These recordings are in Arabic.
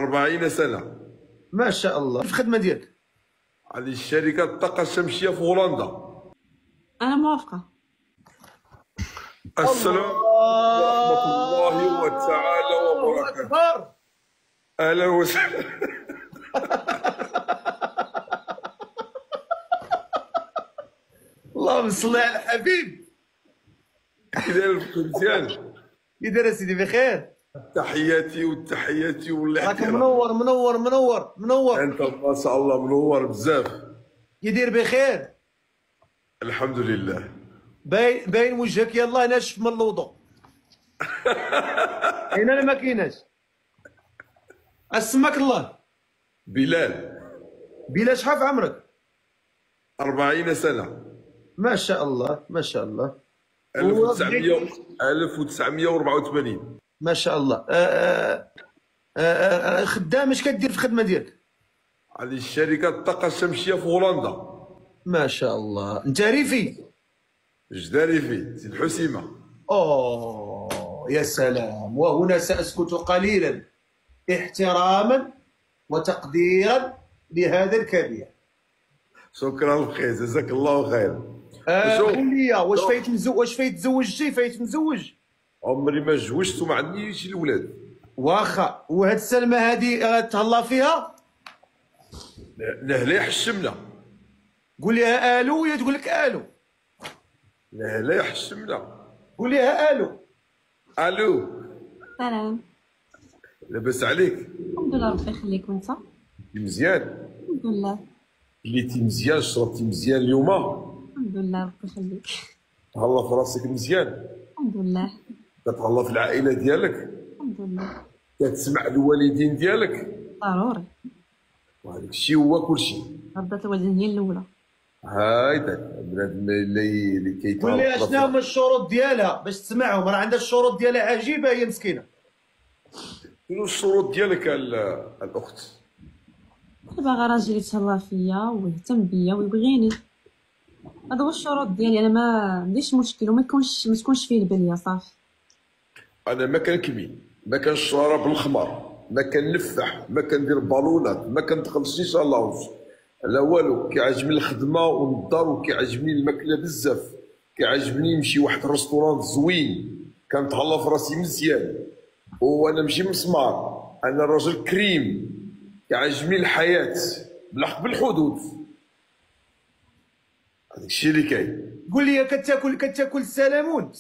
40 سنة. ما شاء الله. في الخدمة ديالك؟ هذه الشركة الطاقة الشمسية في هولندا. أنا موافقة. السلام عليكم ورحمة الله تعالى وبركاته. أكبر. أهلا وسهلا. اللهم صل على الحبيب. كي داير مزيان؟ كي داير سيدي؟ بخير. تحياتي والتحياتي راك والاحترام. منور منور منور منور. انت ما شاء الله منور بزاف. كي داير؟ بخير الحمد لله. باين وجهك يلاه ناشف من الوضوء. كاين ولا ما كايناش؟ اسمك الله؟ بلال. بلا شحال في عمرك؟ 40 سنة. ما شاء الله ما شاء الله. 1984. ما شاء الله. خدام. اش كدير في الخدمه ديالك؟ هذه الشركة الطاقة الشمسية في هولندا. ما شاء الله. انت ريفي؟ جداري في سيد حسيمة. اوه يا سلام. وهنا سأسكت قليلا احتراما وتقديرا لهذا الكبير. شكرا بخير، جزاك الله خير. قول لي واش فايت تزوجتي؟ فايت مزوج؟ عمري ما تزوجت وما عنديش الولاد. واخا. وهاد السلمه هادي تهلا فيها؟ لهلاح الشملة. قول لها الو وهي تقول لك الو. لهلاح الشملة. قول لها الو. الو. سلام. لاباس عليك؟ الحمد لله ربي يخليك. وانت؟ مزيان. الحمد لله. كليتي مزيان، شربتي مزيان اليوم؟ الحمد لله ربي يخليك. تهلا في راسك مزيان؟ الحمد لله. كتهلا في العائلة ديالك؟ الحمد لله. كتسمع الوالدين ديالك؟ ضروري. وهذاك الشيء هو كلشي. ربة الوالدين هي الأولى. هايداك بنادم اللي كيتهلا. قول لي شنو هما الشروط ديالها باش تسمعهم؟ راه عندها الشروط ديالها عجيبه هي مسكينه. شنو الشروط ديالك الاخت؟ باغا راجل يتهلا فيا ويهتم بيا ويبغيني. هذا هو الشروط ديالي. انا ما عنديش مشكل وما تكونش فيه البليه صافي. انا ما كنكمي، ما كنشرب الخمر، ما كنفح، ما كندير بالونات، ما كندخل شيشه لاونج، لا والو. كيعجبني الخدمه والدار وكيعجبني الماكله بزاف. كيعجبني نمشي واحد الريستوران زوين كنتهلا في راسي مزيان. وانا ماشي مسمار، انا راجل كريم. كيعجبني الحياه بالحق بالحدود. هذاك الشيء اللي كاين. قول لي كتاكل السلمون؟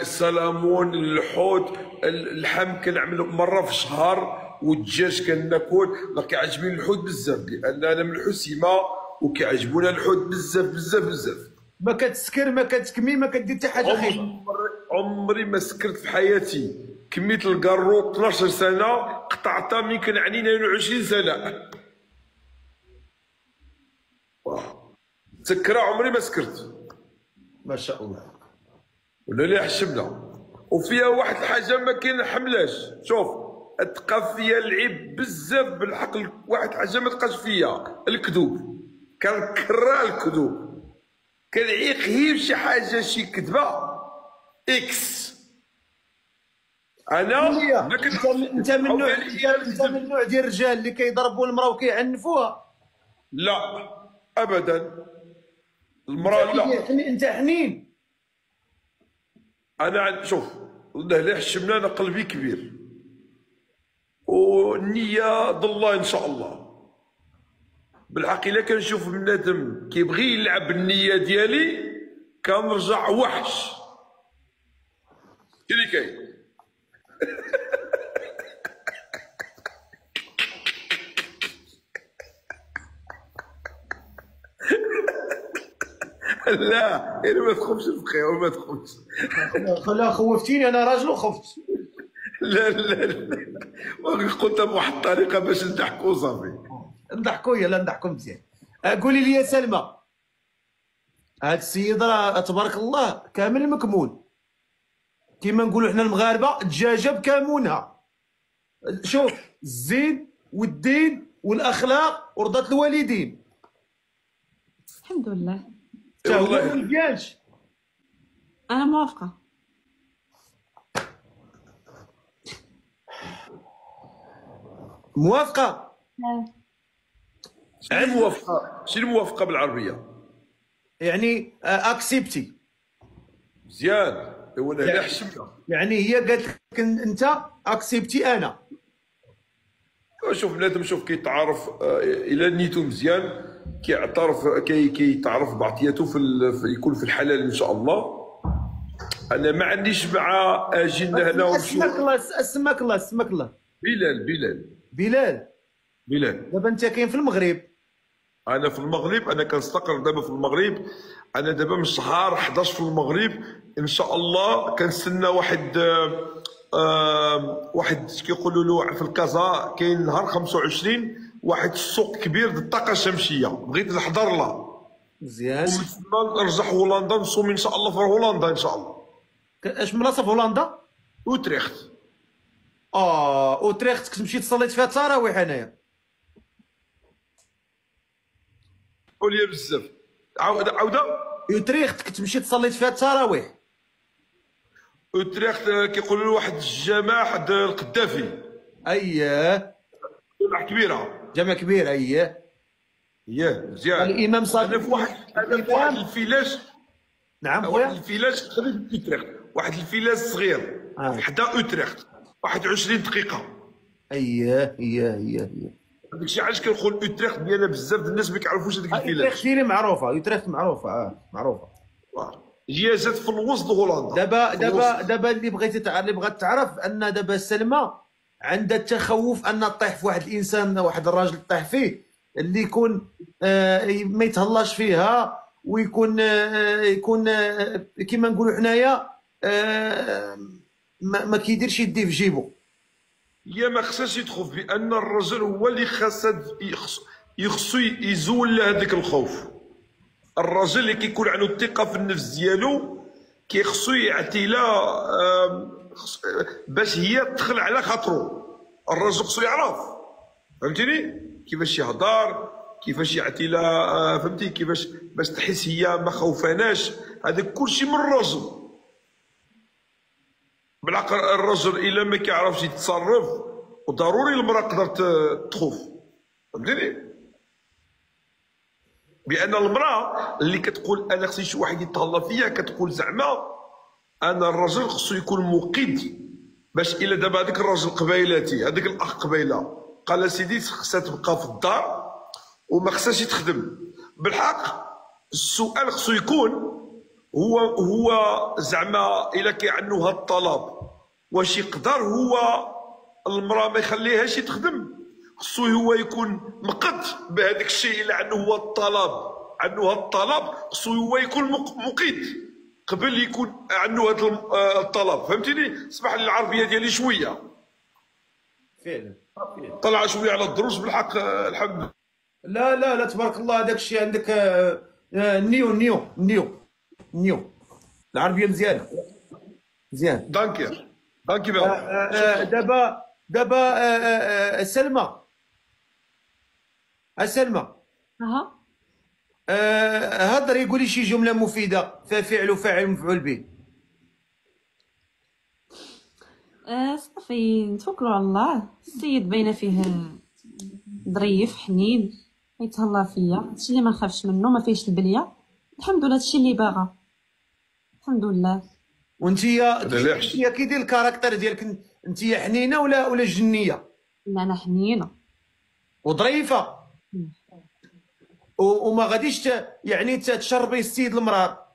السلمون، الحوت، اللحم كنعملو مره في الشهر، والدجاج كناكل. كيعجبني الحوت بزاف لان انا من الحسيمه وكيعجبونا الحوت بزاف بزاف بزاف. ما كتسكر ما كتكمي ما كدير حتى حاجه خايبه؟ عمري ما سكرت في حياتي. كميت الكارو 12 سنه، قطعتها من كان عني 22 سنه. سكره عمري ما سكرت. ما شاء الله. ولا لي حشمنا. وفيها واحد الحاجه ما كنحملاش. شوف تبقى فيا العيب بزاف بالحق. واحد الحاجه ما تبقاش فيا الكذوب. كنكره الكذوب. كنعيق غير شي حاجه شي كذبه اكس. انا انت من النوع ديال الرجال اللي كيضربوا المراه وكيعنفوها؟ لا ابدا. المراه لا. انت حنين. انا شوف لهلاح الشمله انا قلبي كبير والنيه ضله ان شاء الله. بالحق الا كنشوف بنادم كيبغي يلعب النيه ديالي كنرجع وحش. اللي كاين. لا انا ما تخافش الفخير ما تخافش. لا خوفتيني انا راجل وخفت. لا لا لا قلت بواحد الطريقه باش نضحكوا صافي. نضحكوا يلا نضحكوا مزيان. قولي لي يا سلمى، هاد السيد راه تبارك الله كامل مكمون كيما نقولوا حنا المغاربه دجاجه بكمونها. شوف الزين والدين والاخلاق ورضا الوالدين. الحمد لله. والله ما مزيانش. انا موافقه. موافقه؟ آه. شنو موافقه بالعربيه؟ يعني اكسبتي. مزيان. هو انا هنا حشمنا. يعني هي قالت لك انت اكسبتي انا. شوف بنادم، شوف كيتعارف الى نيتو مزيان، كيعترف كيتعرف بعطياته يكون في الحلال ان شاء الله. انا ما عنديش مع اجينا هنا اسمك الله، اسمك الله، اسمك الله. بلال. بلال. دابا انت كاين في المغرب. انا في المغرب، انا كنستقر دابا في المغرب. انا دابا من شهر 11 في المغرب ان شاء الله. كنستنى واحد كيقولوا له في الكازا كاين نهار 25 واحد السوق كبير ديال الطاقه الشمسيه، بغيت نحضر له. مزيان. ومن تما نرجع هولندا، نصوم ان شاء الله في هولندا ان شاء الله. اش من بلاصه في هولندا؟ اوتريخت. اوتريخت تمشي تصلي فيها التراويح انايا. قول لي بزاف. عاوده. اوتريخت تمشي تصلي فيها التراويح. اوتريخت كيقولوا له واحد الجامع حد القدافي. اييه. جامع كبيره. جامع كبير. اييه. مزيان. الامام صادق. انا في واحد الفيلاج. نعم واحد خويا. الفيلاج قريب اوتريخت، واحد الفيلاج صغير حدا اوتريخت، 21 دقيقه. اييه. هذاك الشيء علاش كنقول اوتريخت ديالنا بزاف الناس ما كيعرفوش هذيك الفيلاج. اوتريخت ديالي معروفه، اوتريخت معروفه. معروفه. هي جات في الوسط هولندا. دابا اللي بغات تعرف ان دابا سلمى عندها التخوف ان تطيح في واحد الانسان، واحد الراجل طيح فيه اللي يكون ما يتهلاش فيها، ويكون يكون كما نقولوا حنايا ما كيديرش يديه في جيبو. هي ما خصهاش يتخوف، بان الرجل هو اللي يخصو يزول هذاك الخوف. الرجل اللي كيكون عنده الثقه في النفس ديالو كيخصو يعطي لها باش هي تدخل على خاطرو. الرجل خصو يعرف، فهمتيني، كيفاش يهضر، كيفاش يعطي لها، فهمتي، كيفاش باش تحس هي ما خوفاناش. هذاك كلشي من الرجل. بالعقل الرجل الا ما كيعرفش يتصرف، وضروري المراه قدرت تخوف، فهمتيني. بان المراه اللي كتقول انا خصني شي واحد يتهلا فيا، كتقول زعما انا الرجل خصو يكون موقد. باش الا دابا هذاك الرجل قبيلاتي، هذاك الاخ قبيله قال سيدي خصها تبقى في الدار وما خصهاش تخدم، بالحق السؤال خصو يكون هو زعما الا كاين عنده هذا الطلب، واش يقدر هو المراه ما يخليهاش تخدم؟ خصو هو يكون مقد بهذاك الشيء. الا عنده هو الطلب، عنده هذا الطلب، خصو هو يكون مقيد قبل يكون عنده هذا الطلب، فهمتيني. اسمح لي العربيه ديالي شويه فعلا طلع شويه على الدروس بالحق. الحمد لله. لا تبارك الله. هذاك الشيء عندك نيو العربيه مزيان. دانكي دابا سلمى. هضري قولي شي جمله مفيده فيها فعل وفاعل ومفعول به. صافي نتوكلوا على الله. السيد باينه فيه ظريف حنين، يتهلا فيا، هادشي اللي ما نخافش منه، ما فيهش البليه. الحمد لله، هادشي اللي باغا، الحمد لله. وانتيا كي داير الكاركتر ديالك؟ انتيا حنينه ولا جنيه؟ لا انا حنينه وظريفه وما غاديش يعني تشربي السيد المرار.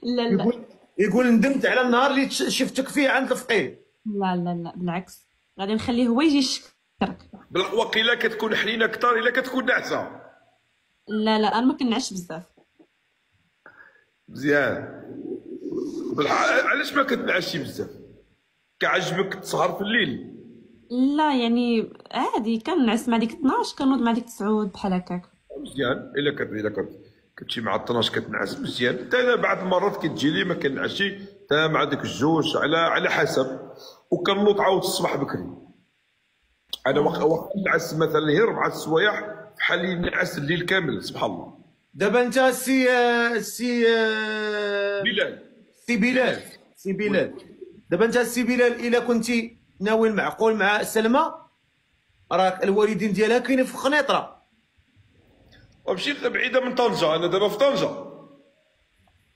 لا يقول ندمت على النهار اللي شفتك فيه عند الفقيه. لا بالعكس، غادي نخليه هو يجي يشكرك. وقيلا كتكون حنينه اكثر الا كتكون ناعسه. لا انا ما كنعش بزاف. مزيان. علاش ما كتنعسي بزاف؟ كعجبك تسهر في الليل؟ لا يعني عادي، كنعس مع ديك 12 كنوض مع ديك 9 بحال هكاك. مزيان. الا كتمشي مع 12 كتنعس مزيان. حتى انا بعض المرات كتجي لي ما كنعسش حتى مع ديك الجوج، على حسب. وكنوض عاود الصباح بكري. انا وقت نعس مثلا غير 4 السوايع بحال اللي نعس الليل كامل، سبحان الله. دابا انت سي بلال، دابا انت سي بلال، الا كنتي ناوي المعقول مع سلمى راك الوالدين ديالها كاينين في خنيطره. ومشيت بعيده من طنجه، انا دابا في طنجه.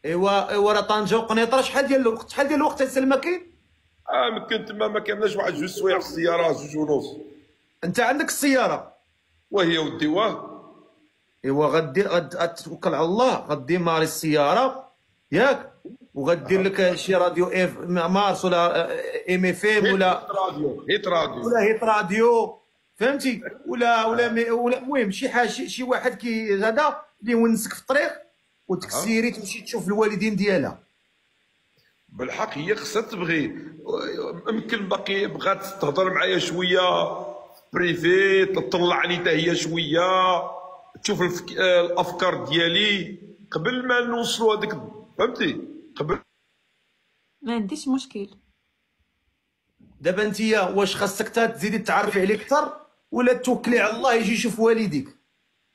ايوا راه طنجه وقنيطره شحال ديال الوقت، شحال ديال الوقت سلمى كاين؟ كنت تما ما كاناش واحد 2 سوايع في السياره، 2 ونص. انت عندك السياره؟ وهي ودي واه. ايوا غتوكل على الله، غدي ماري السياره ياك، وغدير لك شي راديو اف مارس ولا ام اف ام ولا هيت راديو ولا هيت راديو، فهمتي؟ ولا المهم شي حاجه، شي واحد كي هذا اللي يونسك في الطريق، وتكسيري تمشي تشوف الوالدين ديالها. بالحق هي خصها تبغي، يمكن باقي بغات تهضر معايا شويه بريفي، تطلع علي حتى هي شويه، تشوف الافكار ديالي قبل ما نوصلوا هذيك، فهمتي؟ قبل. ما عنديش مشكل. دابا انتيا واش خاصك تزيدي تعرفي عليه اكثر، ولا توكلي على الله يجي يشوف والديك؟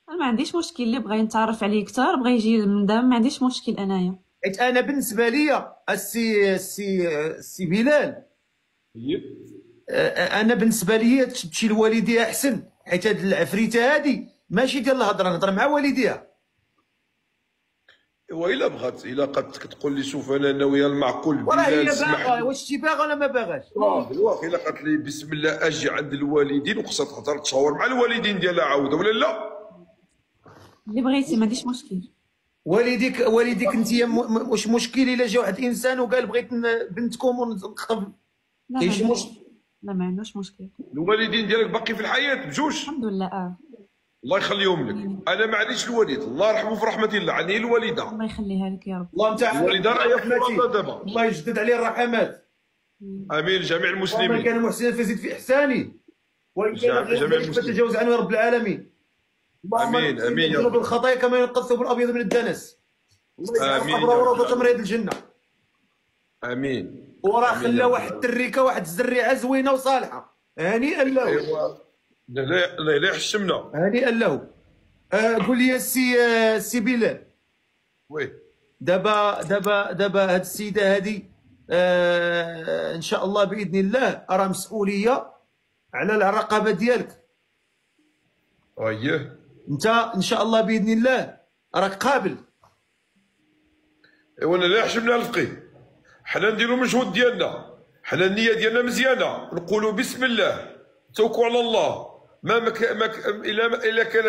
انا ما عنديش مشكل، اللي بغى يتعرف عليه اكثر بغى يجي من دابا، ما عنديش مشكل انايا. حيت انا بالنسبه لي السي بلال، انا بالنسبه لي تمشي لوالديها احسن، حيت هاد العفريته هادي ماشي ديال الهضره، نهضر مع والديها. والا بغات، الا قدتك تقول لي شوف انا ناويه المعقول وراه هي بلال سمح باغا، لي. واش تي باغا ولا ما باغاش؟ الواقع الا قالت لي بسم الله اجي عند الوالدين، وخصها تهضر تشاور مع الوالدين ديالها عاوده ولا لا. اللي بغيتي ما عنديش مشكل. والديك انتيا واش مشكل الا جا واحد الانسان وقال بغيت بنتكم ونخطب؟ لا كاين شي ما مشكل؟ لا ما عندوش مشكل. الوالدين ديالك باقي في الحياه بجوج؟ الحمد لله. الله يخليهم لك. انا ما عنديش الوالد، الله يرحمه في رحمه الله، عني الوالده. الله يخليها لك يا رب. الله نتاع الوالده راهي في فرنسا دابا. الله يجدد عليه الرحمات. امين جميع ومن المسلمين. كان محسنا فزد في احسانه، وان كان جميع غير المسلمين. فتجاوز عنه يا رب العالمين. امين امين يا يذنب رب. الخطايا كما ينقى الثوب الابيض من الدنس. آمين يا قبره رب وروضه العالمين. مريض الجنه. امين. وراه آمين خلى يا رب واحد التريكه، واحد الزريعه زوينه وصالحه، هنيئا له. ايوا لا يحشمنا. هنيئا له. قول لي السي بلال، وي دابا هاد السيده هادي ان شاء الله باذن الله راه مسؤوليه على الرقبه ديالك. اييه. انت ان شاء الله باذن الله راك قابل. ايوا لا يحشمنا الفقيه، حنا نديرو المجهود ديالنا، حنا النيه ديالنا مزيانه، نقولوا بسم الله، توكلوا على الله. الا كان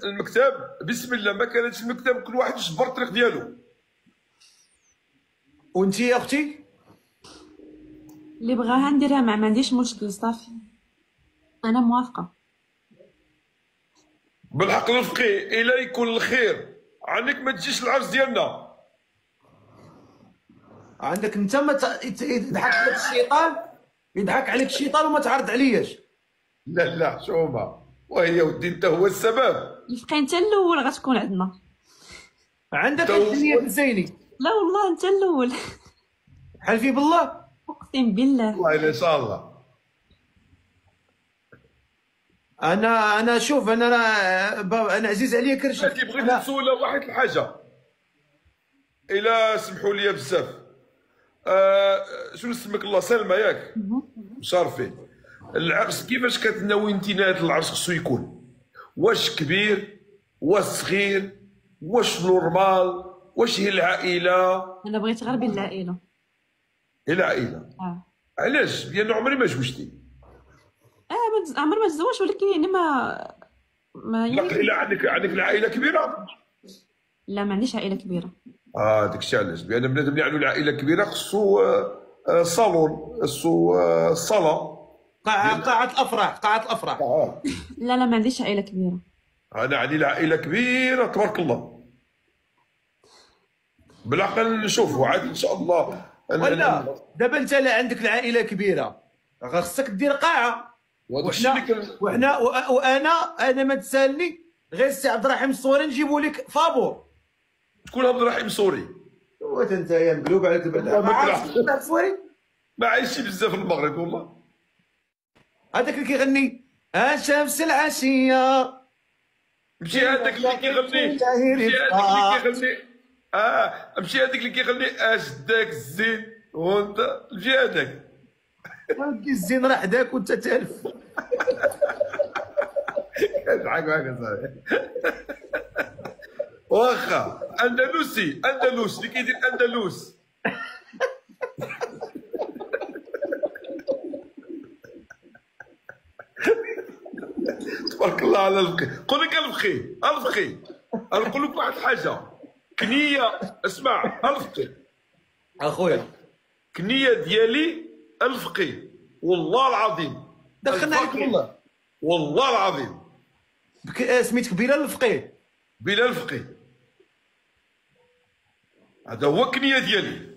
المكتب بسم الله، ما كانتش المكتب كل واحد يجبر الطريق ديالو. وانت يا اختي اللي بغاها نديرها ما عنديش مشكل، صافي انا موافقه. بالحق الفقيه الا يكون الخير عنك ما تجيش العرس ديالنا. عندك انت ما يضحك عليك الشيطان، يضحك عليك الشيطان وما تعرض علياش. لا حشومه، وهي ودي انت هو السبب. الفقيه انت الاول غتكون عندنا. عندك الدنيا تزيني. لا والله انت الاول. حلفي بالله. اقسم بالله. والله ان شاء الله. انا شوف انا عزيز عليا كرشي. لكن بغيت نسول واحد الحاجه، الا سمحوا لي بزاف. شنو اسمك؟ الله سلمى ياك مشرفين. العرس كيفاش كتناوي انت نهايه العرس خصو يكون؟ واش كبير؟ واش صغير؟ واش نورمال؟ واش هي العائله؟ انا بغيت غير بالعائله. هي العائله. علاش؟ لان عمري ما زوجتي. عمري ما تزوج، ولكن يعني ما لا الا عندك العائله كبيره. لا ما عنديش عائله كبيره. داكشي علاش، بان بنادم اللي عنده العائله كبيره خصو صالون، خصو صاله، قاعه الافراح. لا ما عنديش عائله كبيره. انا عندي العائله كبيره تبارك الله. بالعقل نشوفوا عاد ان شاء الله. ولا دابا انت لا عندك العائله كبيره خاصك دير قاعه. وانا ما تسالني غير السي عبد الرحيم الصوري نجيبوا لك فابور. شكون عبد الرحيم الصوري؟ انت يا مقلوب عليك الصوري. ما عايش بزاف في المغرب والله. هذاك اللي كيغني شمس العشيه. مشي هذاك اللي كيغني مشي هذاك اللي كيغني اشداك الزين وانت مشي هذاك. الزين راه حداك وانت تالف. كنضحك معاك اصاحبي. واخا اندلسي، اندلس اللي كيدير اندلس. تبارك الله على الفقيه. قول لك الفقيه، الفقيه نقول لك واحد الحاجه. كنيه، اسمع الفقيه، اخويا كنيه ديالي الفقيه، والله العظيم. دخلنا عليك والله. والله العظيم. سميتك بلال الفقيه. بلال الفقيه، هذا هو الكنيه ديالي.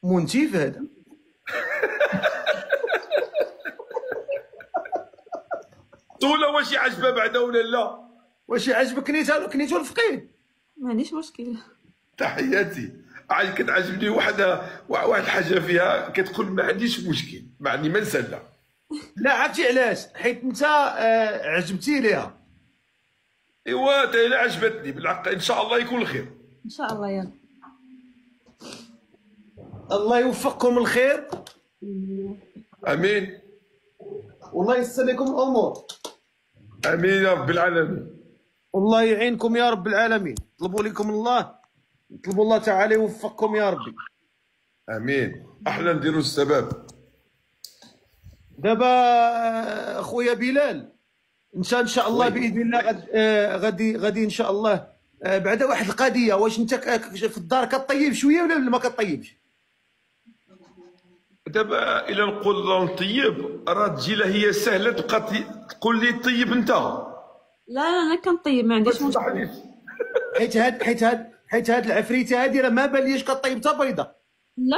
منتف هذا. طولة واش عجبه بعدا ولا لا؟ واش يعجبك كنيتو الفقيه؟ ما عنديش مشكل. تحياتي. كتعجبني واحد الحاجه فيها، كتقول ما عنديش مشكل، معني ما نسالها. لا عرفتي علاش؟ حيت انت عجبتي ليها. ايوا تا انا عجبتني بالحق، ان شاء الله يكون الخير. ان شاء الله. يلا الله يوفقكم الخير. امين. والله ييسر لكم الامور. امين يا رب العالمين. والله يعينكم يا رب العالمين. طلبوا لكم الله، طلبوا الله تعالى يوفقكم يا ربي. امين. احنا نديروا السبب. دابا اخويا بلال، ان شاء الله باذن الله غادي ان شاء الله بعدا واحد القضيه. واش انت في الدار كطيب شويه ولا ما كطيبش؟ دابا الا نقول نطيب راه تجي لها هي سهله، تبقى تقول لي طيب انت. لا انا كنطيب ما عنديش مشكل. حيت هاد العفريته هادي راه ما باليش كطيب حتى بيضه. لا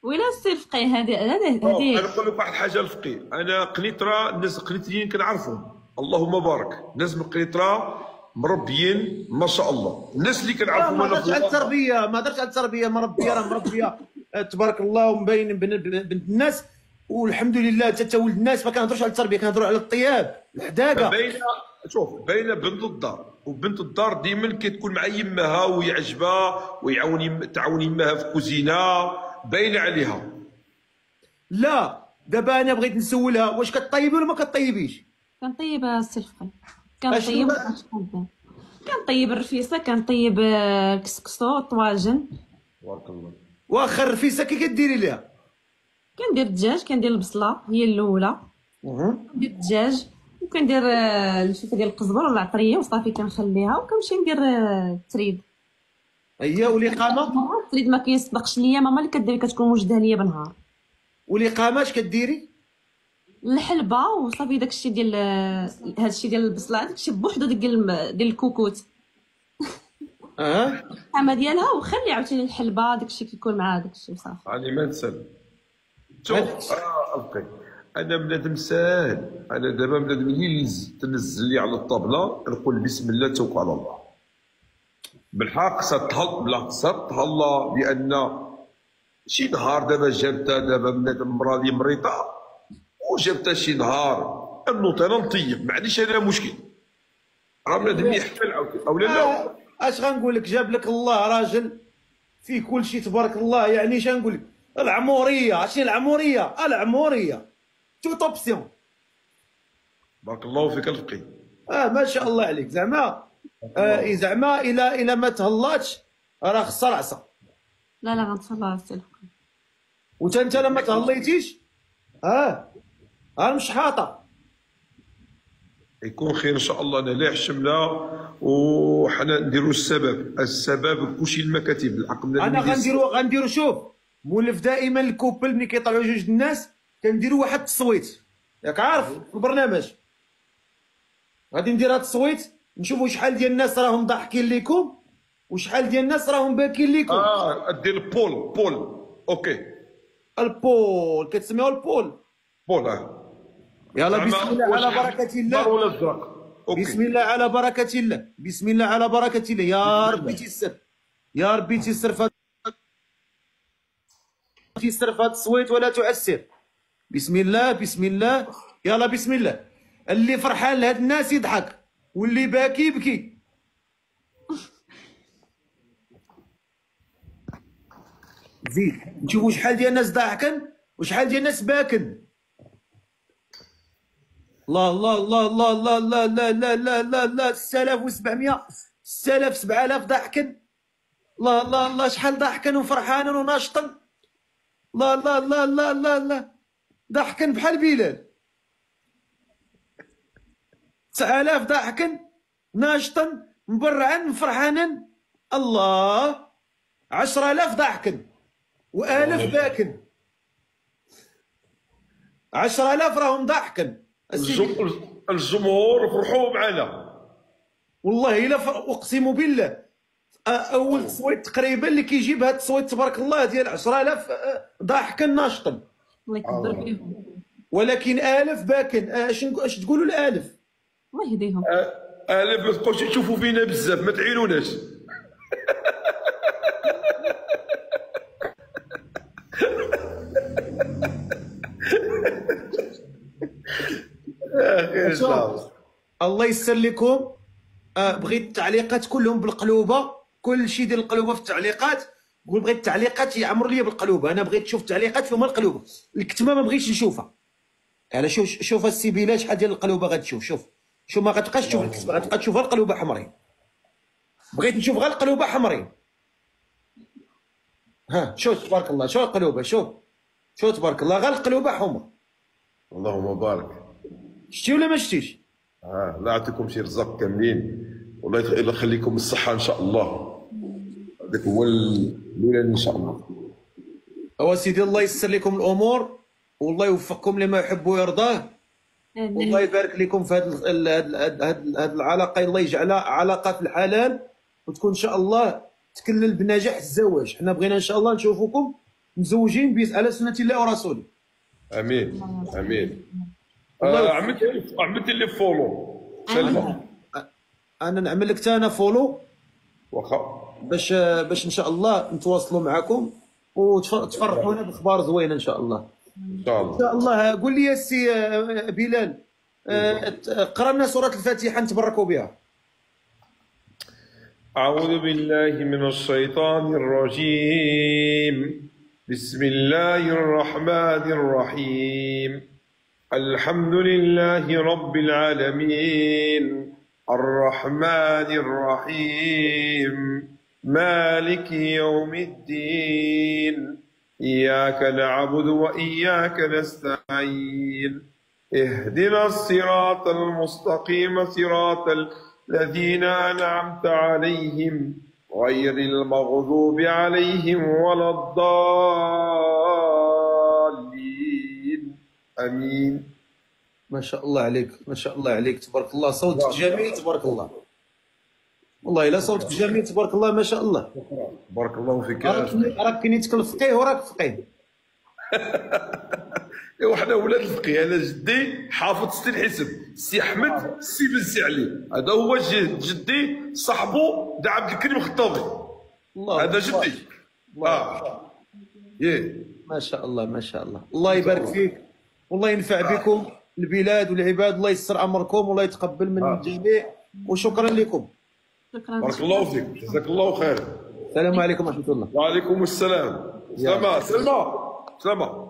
ويلا السي الفقيه هذه انا نقول لك واحد الحاجه الفقيه. انا قنيطره، الناس القنيطريين كنعرفهم، اللهم بارك. الناس من قنيطره مربيين ما شاء الله. الناس اللي كنعرفهم ما هضرتش على التربيه، ما هضرتش على التربيه. مربيه راه مربيه تبارك الله ومبين بنت الناس، والحمد لله حتى ولد الناس. ما كنهضروش على التربيه، كنهضروا على الطياب الحداقه. شوف باينه بنت الدار، وبنت الدار ديما كتكون مع يماها ويعجبها تعاون يماها في كوزينه، باينه عليها. لا دابا انا بغيت نسولها واش كطيبي ولا ما كطيبيش؟ كنطيب السي الفقيه، كنطيب كنطيب الرفيسه، كنطيب كسكسو، طواجن. تبارك الله. واخا الرفيسه كي كديري ليها؟ كندير الدجاج، كندير البصله هي الاولى، كندير الدجاج وكندير الفيفه ديال القزبر ولا العطريه وصافي كنخليها، وكنمشي ندير التريد. هي والاقامه؟ التريد ما كيصدقش ليا ماما اللي كدير، كتكون موجده ليا بالنهار. والاقامه اش كديري؟ الحلبه وصافي داكشي ديال هادشي ديال البصله، داكشي بوحدو ديال الكوكوت. الحامه ديالها وخلي عاوتاني الحلبه، داكشي كيكون مع داكشي وصافي. راني ما نسال. شوف الفقيه، انا بنادم ساهل. انا دابا بنادم اللي تنزل لي على الطابله نقول بسم الله توكل على الله. بالحق ستهلا، لان شي نهار دابا جابتها، دابا بنادم مرا لي مريضه وجابتها شي نهار نوض انا نطيب، ما عنديش انا مشكل. راه بنادم يحفل عاوتاني اولا لا. اش غنقول لك؟ جاب لك الله راجل فيه كل شيء تبارك الله. يعني اش غنقول لك؟ العموريه. عرفتي العموريه؟ العموريه توت اوبسيون. بارك الله فيك الفقيه. ما شاء الله عليك. زعما زعما الى ما تهلاش راه خصها العصا. لا غنتهلا السي الفقيه. انت لما تهليتيش مش حاطه. يكون خير ان شاء الله. انا لا حشمنا وحنا نديروا السبب كلشي المكاتب العقل. انا غنديروا شوف، مولف دائما الكوبل ملي كيطلعوا جوج الناس كنديروا واحد التصويت، ياك عارف في البرنامج. غادي ندير هاد التصويت نشوفوا شحال ديال الناس راهم ضاحكين ليكم وشحال ديال الناس راهم باكين ليكم. دير البول. اوكي البول كتسميوه البول. يلا بسم الله على بركة الله. بسم الله على بركة الله. بسم الله على بركة الله. يا ربي تيسر، يا ربي تيسر في هذا التصويت ولا تعسر. بسم الله بسم الله. يلا بسم الله. اللي فرحان لهاد الناس يضحك واللي باكي يبكي. زيد نشوفوا شحال ديال الناس ضاحكن وشحال ديال الناس باكن. الله الله الله الله الله الله لا لا لا لا لا 6700 6000 7000 ضاحكا. الله الله الله شحال ضاحكا وفرحانا وناشطا. الله الله الله الله الله الله ضاحكا بحال بلال. 9000 ضاحكا ناشطا مبرعا فرحانا. الله 10000 ضاحكا و1000 باكن. 10000 راهم ضاحكا. الجمهور فرحوا معنا والله الا اقسم بالله اول تصويت تقريبا اللي كيجيب هذا التصويت تبارك الله ديال 10000 ضاحكا ناشطا. الله يكبر بهم. ولكن 1000 باكن. اش تقولوا ال1000؟ الله يهديهم. انا ما تبقاوش تشوفوا فينا بزاف، ما تعينوناش. الله يسر لكم. بغيت التعليقات كلهم بالقلوبه، كل شيء ديال القلوبه في التعليقات. قول بغيت التعليقات يعمروا لي بالقلوبه. انا بغيت نشوف التعليقات فيهم القلوبه، الكتمه ما بغيتش نشوفها. يعني شوف السي بلال شحال ديال القلوبه غتشوف. شوف ما غتبقاش تشوف الكتمه، غتبقى تشوف غير القلوبه حمرين. بغيت نشوف غير القلوبه حمرين. ها شوف تبارك الله، شوف القلوبه، شوف تبارك الله غير القلوبه حمر. اللهم بارك. شتي ولا ما شتيش؟ الله يعطيكم شي رزق كاملين، والله يخليكم الصحه ان شاء الله. هذاك هو الاولاني ان شاء الله. هو سيدي الله يسر لكم الامور، والله يوفقكم لما يحب ويرضاه. والله يبارك لكم في هذه العلاقه، الله يجعلها علاقه في الحلال، وتكون ان شاء الله تكلل بنجاح الزواج. حنا بغينا ان شاء الله نشوفكم مزوجين على سنه الله ورسوله. امين امين. عملت لي فولو سلمى. انا نعمل لك انا فولو واخا باش ان شاء الله نتواصلوا معكم وتفرحونا باخبار زوينه ان شاء الله. ان شاء الله. ان شاء الله. قول لي يا سي بلال، قرا لنا سوره الفاتحه نتبركوا بها. أعوذ بالله من الشيطان الرجيم. بسم الله الرحمن الرحيم. الحمد لله رب العالمين الرحمن الرحيم مالك يوم الدين إياك نعبد وإياك نستعين اهدنا الصراط المستقيم صراط الذين أنعمت عليهم غير المغضوب عليهم ولا الضالين آمين. ما شاء الله عليك، ما شاء الله عليك، تبارك الله. صوتك جميل تبارك الله. والله الا صوتك جميل تبارك الله ما شاء الله. بارك الله فيك. راك كي نيتك الفقيه وراك فقيه. ايوا حنا ولاد الفقيه. انا جدي حافظ ستي الحسب، سي احمد سي بن سي علي، هذا هو جدي صاحبو دا عبد الكريم الخطابي. هذا جدي. ما شاء الله ما شاء الله. الله يبارك فيك، والله ينفع بكم البلاد والعباد. الله يسر امركم، والله يتقبل من الجميع، وشكرا لكم. شكرا. بارك الله فيك، جزاك الله خير. السلام عليكم ورحمه الله. وعليكم السلام. سلمى.